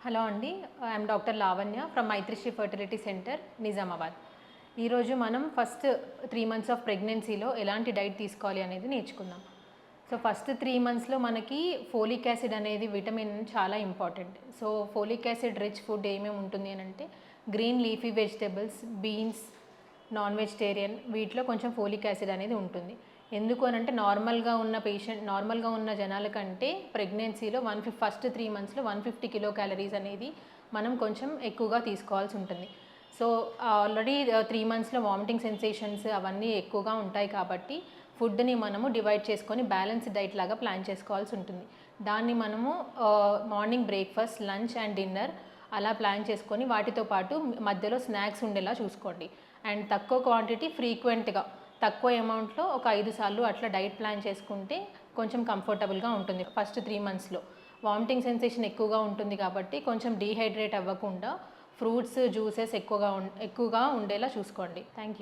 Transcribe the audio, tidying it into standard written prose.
Hello అండి, I'm doctor Lavanya from Maitrisri fertility centre, Nizamabad. ఈరోజు మనం ఫస్ట్ 3 మంత్స్ ఆఫ్ ప్రెగ్నెన్సీలో ఎలాంటి డైట్ తీసుకోవాలి అనేది నేర్చుకుందాం. సో ఫస్ట్ 3 మంత్స్లో మనకి ఫోలిక్ యాసిడ్ అనేది విటమిన్ చాలా important. So folic acid rich food ఏమేమి ఉంటుంది అని అంటే green leafy vegetables, beans, non vegetarian, వీటిలో కొంచెం ఫోలిక్ యాసిడ్ అనేది ఉంటుంది. ఎందుకు అని అంటే నార్మల్గా ఉన్న జనాల కంటే ప్రెగ్నెన్సీలో ఫస్ట్ 3 మంత్స్లో 150 కిలో క్యాలరీస్ అనేది మనం కొంచెం ఎక్కువగా తీసుకోవాల్సి ఉంటుంది. సో ఆల్రెడీ 3 మంత్స్లో వామిటింగ్ సెన్సేషన్స్ అవన్నీ ఎక్కువగా ఉంటాయి కాబట్టి ఫుడ్ని మనము డివైడ్ చేసుకొని బ్యాలెన్స్ డైట్ లాగా ప్లాన్ చేసుకోవాల్సి ఉంటుంది. దాన్ని మనము morning breakfast, lunch and dinner అలా ప్లాన్ చేసుకొని వాటితో పాటు మధ్యలో స్నాక్స్ ఉండేలా చూసుకోండి. అండ్ తక్కువ క్వాంటిటీ ఫ్రీక్వెంట్గా తక్కువ అమౌంట్లో ఒక 5 సార్లు అట్లా డైట్ ప్లాన్ చేసుకుంటే కొంచెం కంఫర్టబుల్గా ఉంటుంది. ఫస్ట్ 3 మంత్స్లో వామిటింగ్ సెన్సేషన్ ఎక్కువగా ఉంటుంది కాబట్టి కొంచెం డీహైడ్రేట్ అవ్వకుండా ఫ్రూట్స్, జ్యూసెస్ ఎక్కువగా ఉండేలా చూసుకోండి. Thank you.